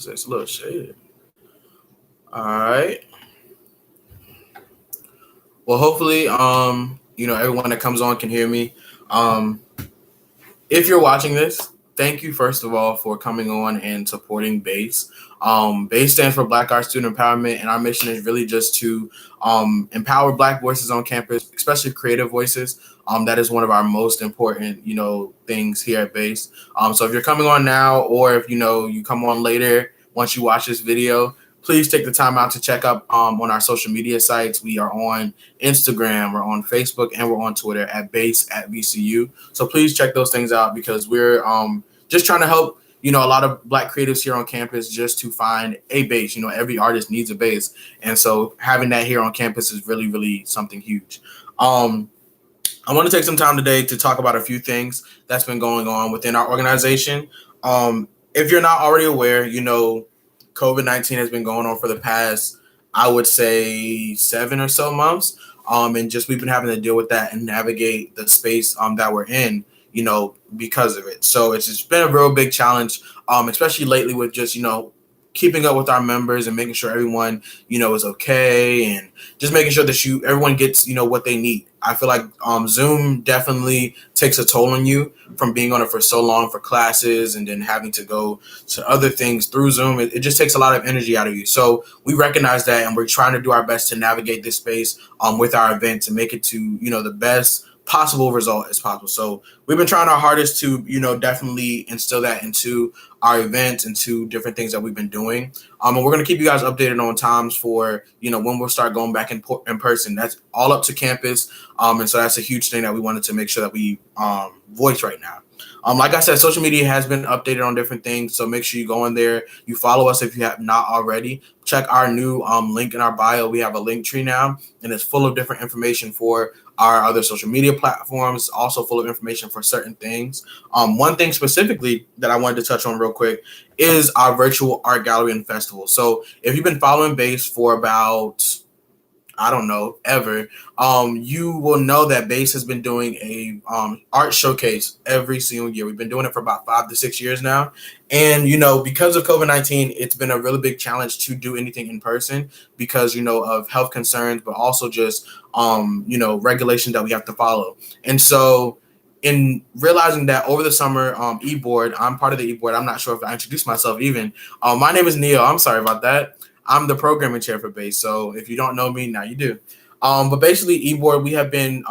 because it's a little shaded. All right. Well, hopefully, everyone that comes on can hear me. Um, if you're watching this, thank you first of all for coming on and supporting B.A.S E. B.A.S E stands for Black Arts Student Empowerment, and our mission is really just to empower Black voices on campus, especially creative voices. That is one of our most important, things here at B.A.S E. So if you're coming on now, or if you come on later once you watch this video, please take the time out to check up on our social media sites. We are on Instagram, we're on Facebook, and we're on Twitter at B.A.S E at VCU. So please check those things out because we're just trying to help, a lot of Black creatives here on campus just to find a base. Every artist needs a base. And so having that here on campus is really, really something huge. I want to take some time today to talk about a few things that's been going on within our organization. If you're not already aware, COVID-19 has been going on for the past, I would say, 7 or so months. And just we've been having to deal with that and navigate the space that we're in, because of it. So it's just been a real big challenge, especially lately with just, keeping up with our members and making sure everyone, is okay, and just making sure that everyone gets, what they need. I feel like Zoom definitely takes a toll on you from being on it for so long for classes and then having to go to other things through Zoom. It just takes a lot of energy out of you. So we recognize that, and we're trying to do our best to navigate this space with our events and make it to, the best possible result as possible. So we've been trying our hardest to, definitely instill that into our events and to different things that we've been doing. And we're going to keep you guys updated on times for, when we'll start going back in person. That's all up to campus. And so that's a huge thing that we wanted to make sure that we voice right now. Like I said, social media has been updated on different things. So make sure you go in there. You follow us if you have not already. Check our new link in our bio. We have a link tree now, and it's full of different information for our other social media platforms, also full of information for certain things. One thing specifically that I wanted to touch on real quick is our virtual art gallery and festival. So if you've been following B.A.S E for about, I don't know, ever, you will know that B.A.S E has been doing a art showcase every single year. We've been doing it for about 5 to 6 years now. And, because of COVID-19, it's been a really big challenge to do anything in person because, of health concerns, but also just, regulations that we have to follow. And so in realizing that over the summer, e-board, I'm part of the e-board. I'm not sure if I introduced myself even. My name is Neyo. I'm sorry about that. I'm the programming chair for B.A.S E. So if you don't know me, now you do. But basically, eBoard, we have been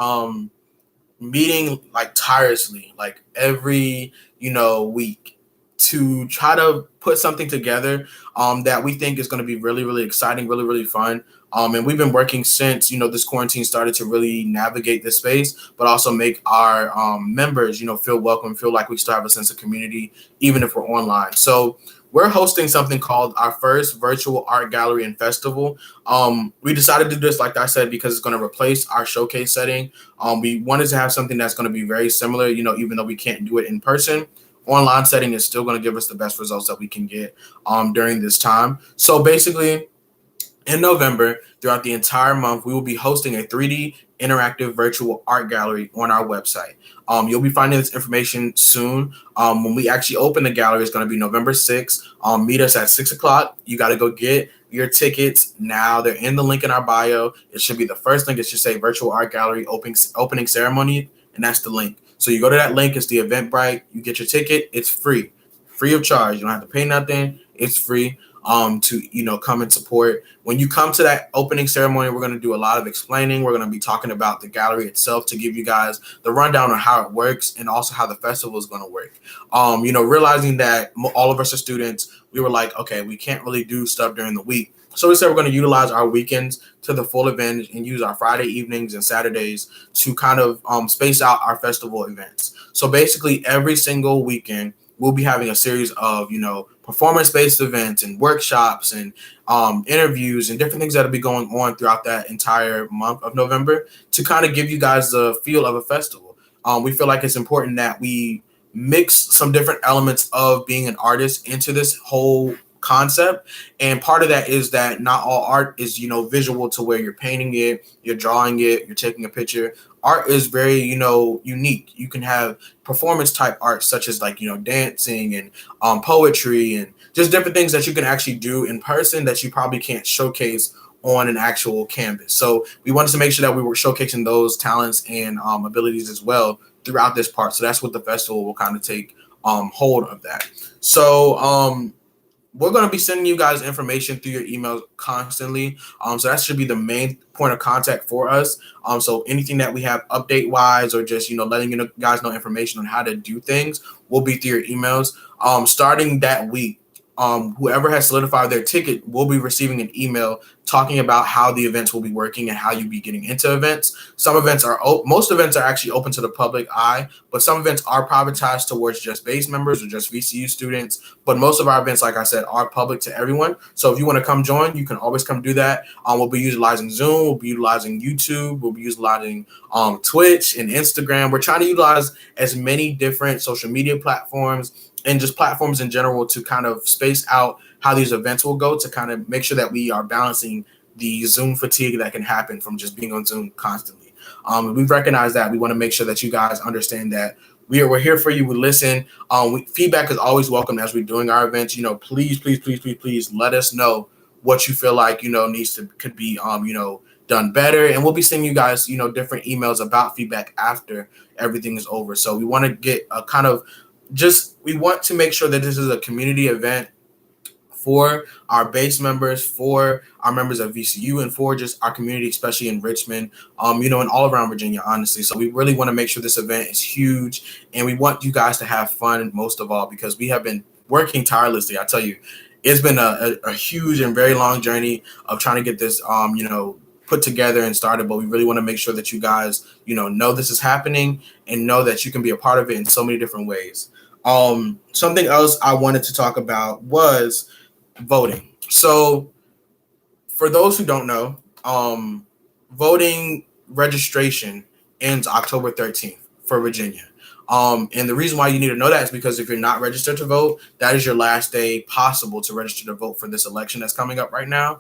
meeting like tirelessly, like every week, to try to put something together that we think is going to be really, really exciting, really, really fun. And we've been working since this quarantine started to really navigate this space, but also make our members feel welcome, feel like we still have a sense of community, even if we're online. So we're hosting something called our first virtual art gallery and festival. We decided to do this, like I said, because it's going to replace our showcase setting. We wanted to have something that's going to be very similar, even though we can't do it in person. Online setting is still going to give us the best results that we can get during this time. So basically, in November, throughout the entire month, we will be hosting a 3D interactive virtual art gallery on our website. You'll be finding this information soon. When we actually open the gallery, it's going to be November 6th. Meet us at 6 o'clock. You got to go get your tickets now. They're in the link in our bio. It should be the first link. It should say Virtual Art Gallery opening ceremony, and that's the link. So you go to that link. It's the Eventbrite. You get your ticket. It's free of charge. You don't have to pay nothing. It's free to come and support. When you come to that opening ceremony, we're going to do a lot of explaining. We're going to be talking about the gallery itself to give you guys the rundown on how it works and also how the festival is going to work. Realizing that all of us are students, we were like, okay, we can't really do stuff during the week. So we said we're going to utilize our weekends to the full advantage and use our Friday evenings and Saturdays to kind of space out our festival events. So basically every single weekend, we'll be having a series of, performance-based events and workshops and interviews and different things that'll be going on throughout that entire month of November to kind of give you guys the feel of a festival. We feel like it's important that we mix some different elements of being an artist into this whole concept. And part of that is that not all art is, visual to where you're painting it, you're drawing it, you're taking a picture. art is very, unique. You can have performance type art such as like, dancing and poetry and just different things that you can actually do in person that you probably can't showcase on an actual canvas. So we wanted to make sure that we were showcasing those talents and abilities as well throughout this part. So that's what the festival will kind of take hold of that. So we're going to be sending you guys information through your emails constantly. So that should be the main point of contact for us. So anything that we have update wise or just, letting guys know information on how to do things will be through your emails. Starting that week, whoever has solidified their ticket will be receiving an email talking about how the events will be working and how you'll be getting into events. Some events most events are actually open to the public eye, but some events are privatized towards just B.A.S.E members or just VCU students. But most of our events, like I said, are public to everyone. So if you want to come join, you can always come do that. We'll be utilizing Zoom, we'll be utilizing YouTube, we'll be utilizing Twitch and Instagram. We're trying to utilize as many different social media platforms and just platforms in general to kind of space out how these events will go to kind of make sure that we are balancing the Zoom fatigue that can happen from just being on Zoom constantly. We've recognized that. We want to make sure that you guys understand that we're here for you. We listen. Feedback is always welcome as we're doing our events. Please, please, please, please, please let us know what you feel like, could be, done better. And we'll be sending you guys, different emails about feedback after everything is over. So we want to get a kind of we want to make sure that this is a community event for our B.A.S.E members, for our members of VCU, and for just our community, especially in Richmond, and all around Virginia, honestly. So we really want to make sure this event is huge, and we want you guys to have fun most of all, because we have been working tirelessly. I tell you, it's been a huge and very long journey of trying to get this, put together and started, but we really want to make sure that you guys, know this is happening and know that you can be a part of it in so many different ways. Something else I wanted to talk about was voting. So for those who don't know, voting registration ends October 13th for Virginia. And the reason why you need to know that is because if you're not registered to vote, that is your last day possible to register to vote for this election that's coming up right now.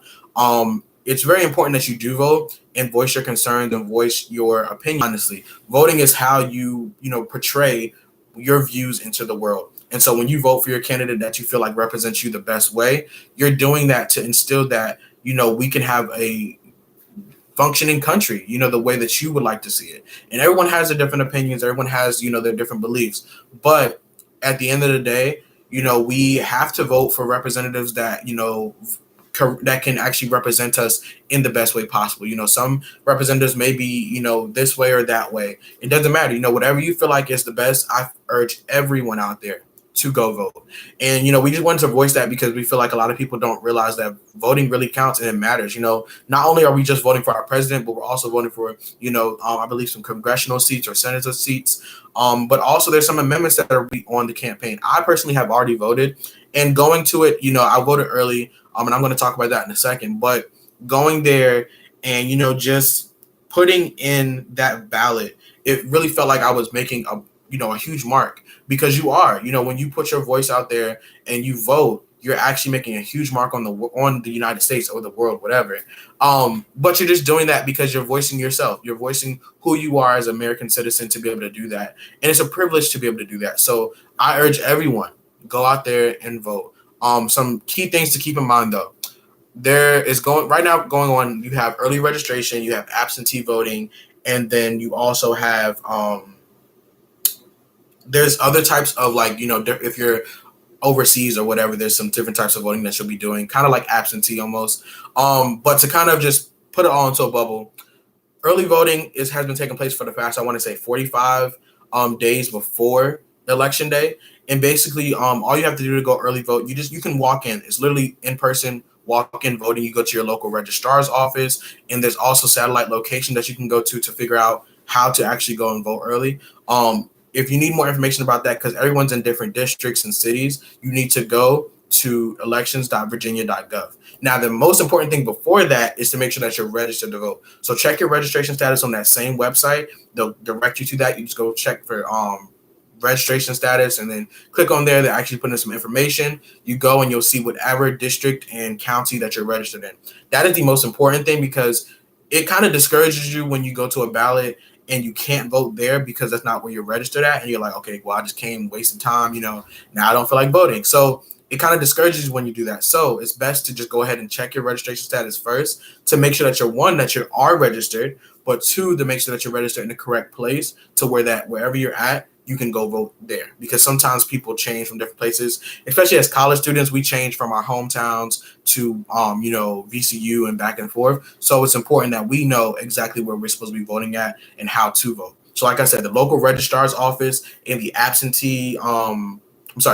It's very important that you do vote and voice your concerns and voice your opinion. Honestly, voting is how you portray your views into the world. And so when you vote for your candidate that you feel like represents you the best way, you're doing that to instill that, we can have a functioning country, the way that you would like to see it. And everyone has their different opinions. Everyone has, their different beliefs. But at the end of the day, we have to vote for representatives that, that can actually represent us in the best way possible. Some representatives may be, this way or that way. It doesn't matter. Whatever you feel like is the best, I urge everyone out there to go vote. And, we just wanted to voice that because we feel like a lot of people don't realize that voting really counts and it matters. Not only are we just voting for our president, but we're also voting for, I believe some congressional seats or senator seats. But also there's some amendments that are on the campaign. I personally have already voted, and going to it, I voted early. And I'm going to talk about that in a second, but going there and, just putting in that ballot, it really felt like I was making a huge mark, because you are, when you put your voice out there and you vote, you're actually making a huge mark on the United States or the world, whatever. But you're just doing that because you're voicing yourself. You're voicing who you are as an American citizen to be able to do that. And it's a privilege to be able to do that. So I urge everyone, go out there and vote. Some key things to keep in mind, though. There is going on. You have early registration, you have absentee voting, and then you also have there's other types of if you're overseas or whatever, there's some different types of voting that you'll be doing, kind of like absentee almost. But to kind of just put it all into a bubble, early voting has been taking place for the past, I want to say 45 days before election day. And basically, all you have to do to go early vote, you can walk in. It's literally in person walk-in voting. You go to your local registrar's office, and there's also satellite location that you can go to figure out how to actually go and vote early. If you need more information about that, because everyone's in different districts and cities, you need to go to elections.virginia.gov. Now, the most important thing before that is to make sure that you're registered to vote. So check your registration status on that same website. They'll direct you to that. You just go check for registration status and then click on there. They actually put in some information. You go and you'll see whatever district and county that you're registered in. That is the most important thing, because it kind of discourages you when you go to a ballot and you can't vote there because that's not where you're registered at, and you're like, okay, well, I just came wasting time, now I don't feel like voting. So it kind of discourages you when you do that. So it's best to just go ahead and check your registration status first to make sure that you're one, that you are registered, but two, to make sure that you're registered in the correct place to where that wherever you're at, you can go vote there. Because sometimes people change from different places, especially as college students. We change from our hometowns to VCU and back and forth. So it's important that we know exactly where we're supposed to be voting at and how to vote. So like I said, the local registrar's office and the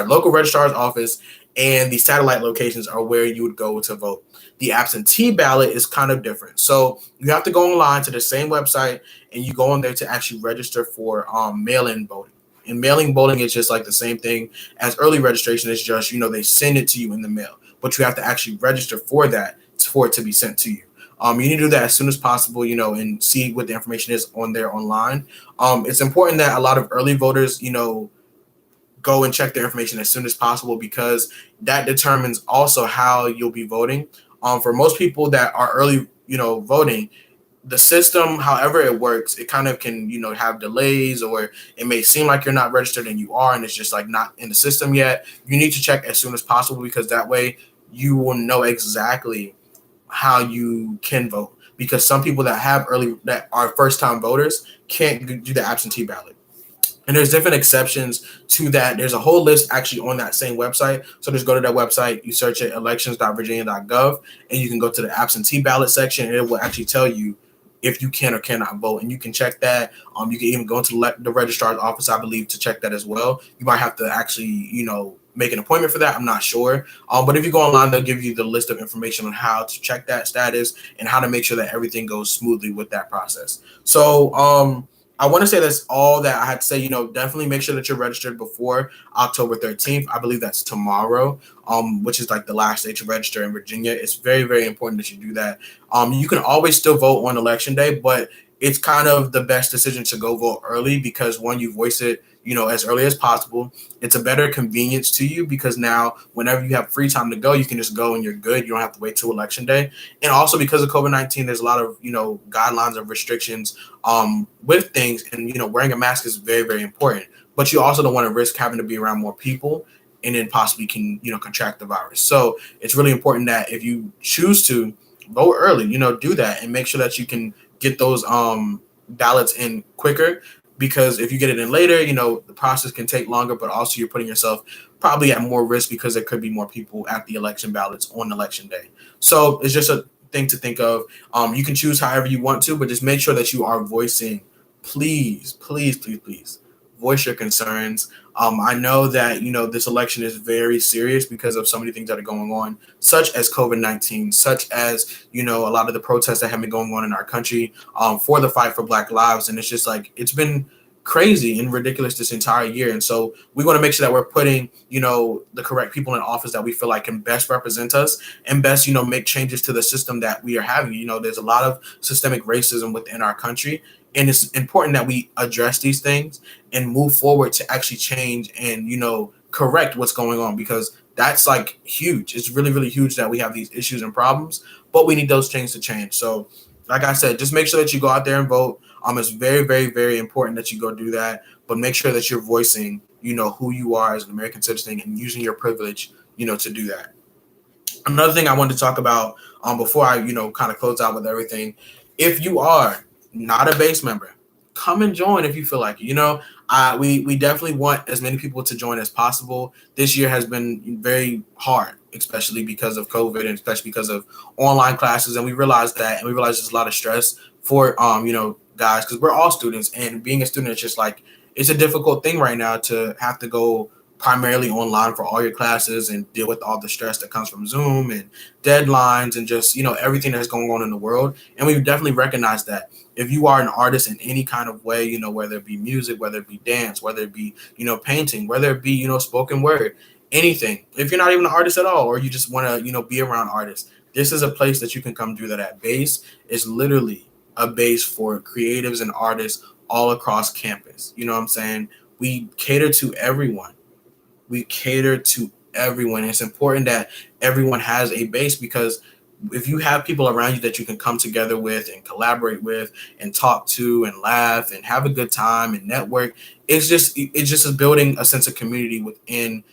local registrar's office and the satellite locations are where you would go to vote. The absentee ballot is kind of different. So you have to go online to the same website and you go on there to actually register for mail-in voting. And mailing voting is just like the same thing as early registration. It's just, they send it to you in the mail, but you have to actually register for that for it to be sent to you. You need to do that as soon as possible, and see what the information is on there online. It's important that a lot of early voters, go and check their information as soon as possible because that determines also how you'll be voting. For most people that are early, voting, the system, however it works, it kind of can, have delays, or it may seem like you're not registered and you are, and it's just like not in the system yet. You need to check as soon as possible because that way you will know exactly how you can vote. Because some people that are first time voters can't do the absentee ballot. And there's different exceptions to that. There's a whole list actually on that same website. So just go to that website, you search it, elections.virginia.gov, and you can go to the absentee ballot section, and it will actually tell you if you can or cannot vote. And you can check that. You can even go into the registrar's office, I believe, to check that as well. You might have to actually, make an appointment for that. I'm not sure. But if you go online, they'll give you the list of information on how to check that status and how to make sure that everything goes smoothly with that process. So, I want to say that's all that I had to say. Definitely make sure that you're registered before October 13th. I believe that's tomorrow, which is like the last day to register in Virginia. It's very, very important that you do that. You can always still vote on election day, but it's kind of the best decision to go vote early because one, you voice it, as early as possible. It's a better convenience to you because now whenever you have free time to go, you can just go and you're good. You don't have to wait till election day. And also because of COVID-19, there's a lot of, guidelines and restrictions with things, and wearing a mask is very, very important. But you also don't want to risk having to be around more people and then possibly can contract the virus. So it's really important that if you choose to vote early, do that and make sure that you can get those ballots in quicker, because if you get it in later, the process can take longer, but also you're putting yourself probably at more risk because there could be more people at the election ballots on election day. So it's just a thing to think of. You can choose however you want to, but just make sure that you are voicing, please, please, please, please voice your concerns. I know that, this election is very serious because of so many things that are going on, such as COVID-19, such as, a lot of the protests that have been going on in our country for the fight for Black lives. And it's just like, it's been crazy and ridiculous this entire year. And so we want to make sure that we're putting, the correct people in office that we feel like can best represent us and best, make changes to the system that we are having. There's a lot of systemic racism within our country. And it's important that we address these things and move forward to actually change and, correct what's going on, because that's like huge. It's really, really huge that we have these issues and problems, but we need those things to change. So like I said, just make sure that you go out there and vote. It's very, very, very important that you go do that, but make sure that you're voicing, who you are as an American citizen and using your privilege, to do that. Another thing I wanted to talk about before I, kind of close out with everything. If you are not a base member, come and join if you feel like it. We definitely want as many people to join as possible. This year has been very hard, especially because of COVID and especially because of online classes. And we realized that, and we realized there's a lot of stress for guys, because we're all students, and being a student is just like, it's a difficult thing right now to have to go primarily online for all your classes and deal with all the stress that comes from Zoom and deadlines and just, everything that's going on in the world. And we definitely recognize that if you are an artist in any kind of way, whether it be music, whether it be dance, whether it be, painting, whether it be, spoken word, anything, if you're not even an artist at all, or you just want to, be around artists, this is a place that you can come do that at. B.A.S.E is literally a base for creatives and artists all across campus. You know what I'm saying? We cater to everyone. We cater to everyone. It's important that everyone has a base because if you have people around you that you can come together with and collaborate with and talk to and laugh and have a good time and network, it's just a building a sense of community within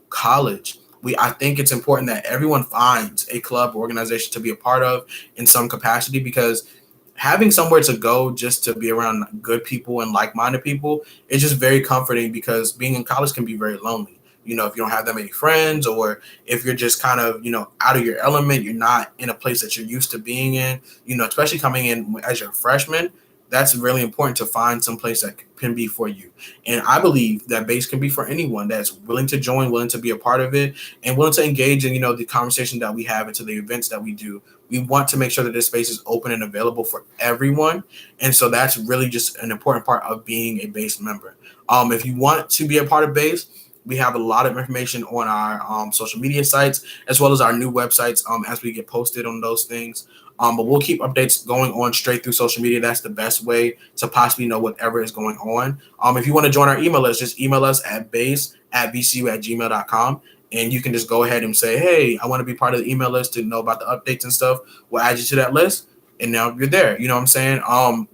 college. I think it's important that everyone finds a club or organization to be a part of in some capacity, because having somewhere to go just to be around good people and like-minded people is just very comforting, because being in college can be very lonely. If you don't have that many friends, or if you're just kind of out of your element, you're not in a place that you're used to being in, especially coming in as your freshman. That's really important, to find some place that can be for you. And I believe that base can be for anyone that's willing to join, willing to be a part of it, and willing to engage in the conversation that we have, into the events that we do. We want to make sure that this space is open and available for everyone. And so that's really just an important part of being a base member. If you want to be a part of base, we have a lot of information on our social media sites, as well as our new websites, as we get posted on those things. But we'll keep updates going on straight through social media. That's the best way to possibly know whatever is going on. If you want to join our email list, just email us at base@vcu@gmail.com. And you can just go ahead and say, hey, I want to be part of the email list to know about the updates and stuff. We'll add you to that list. And now you're there. You know what I'm saying?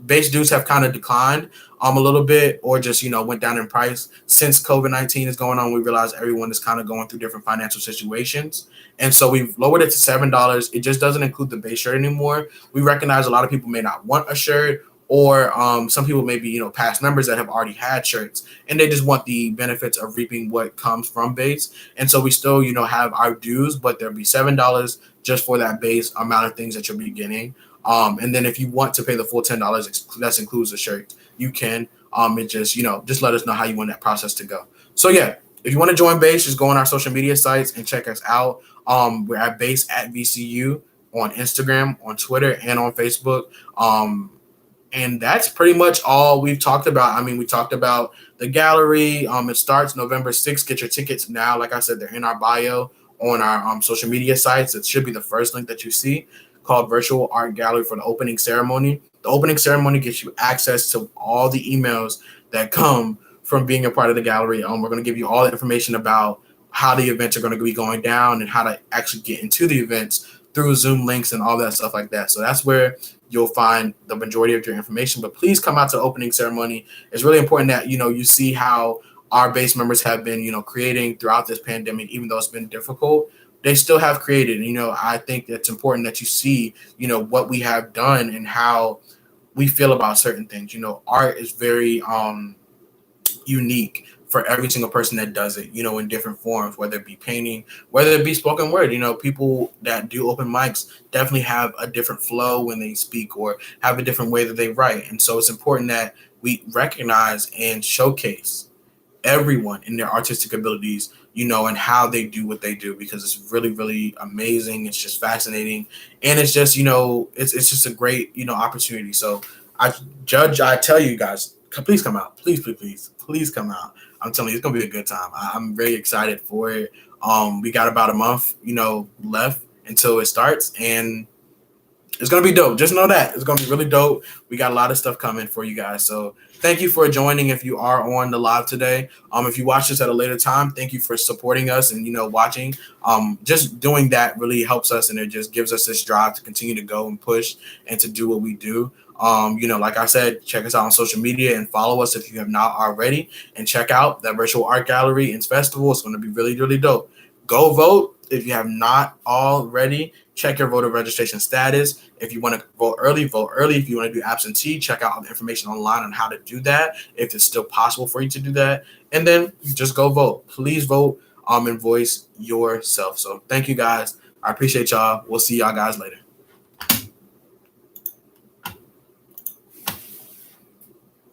Base dues have kind of declined a little bit, or just went down in price since COVID-19 is going on. We realize everyone is kind of going through different financial situations, and so we've lowered it to $7. It just doesn't include the base shirt anymore. We recognize a lot of people may not want a shirt, or some people may be past members that have already had shirts, and they just want the benefits of reaping what comes from base. And so we still have our dues, but there'll be $7 just for that base amount of things that you'll be getting. And then if you want to pay the full $10, that includes the shirt, you can. It just let us know how you want that process to go. So yeah, if you want to join base, just go on our social media sites and check us out. We're at base@VCU on Instagram, on Twitter, and on Facebook. And that's pretty much all we've talked about. I mean, we talked about the gallery. It starts November 6th. Get your tickets now. Like I said, they're in our bio on our social media sites. It should be the first link that you see, called Virtual Art Gallery, for the opening ceremony. The opening ceremony gets you access to all the emails that come from being a part of the gallery. We're going to give you all the information about how the events are going to be going down, and how to actually get into the events through Zoom links and all that stuff like that. So that's where you'll find the majority of your information. But please come out to the opening ceremony. It's really important that you see how our base members have been creating throughout this pandemic. Even though it's been difficult, they still have created. I think it's important that you see what we have done and how we feel about certain things. Art is very unique for every single person that does it, in different forms, whether it be painting, whether it be spoken word. People that do open mics definitely have a different flow when they speak, or have a different way that they write. And so it's important that we recognize and showcase everyone in their artistic abilities, and how they do what they do, because it's really, really amazing. It's just fascinating. And it's just, it's just a great, opportunity. So I tell you guys, please come out. Please come out. I'm telling you, it's gonna be a good time. I'm very excited for it. We got about a month, left until it starts, and it's gonna be dope. Just know that it's gonna be really dope. We got a lot of stuff coming for you guys. So thank you for joining. If you are on the live today, if you watch this at a later time, thank you for supporting us and watching. Just doing that really helps us, and it just gives us this drive to continue to go and push and to do what we do. Like I said, check us out on social media and follow us if you have not already, and check out that virtual art gallery and festival. It's going to be really, really dope. Go vote if you have not already. Check your voter registration status. If you want to vote early, vote early. If you want to do absentee, check out the information online on how to do that, if it's still possible for you to do that. And then just go vote. Please vote and voice yourself. So thank you guys. I appreciate y'all. We'll see y'all guys later.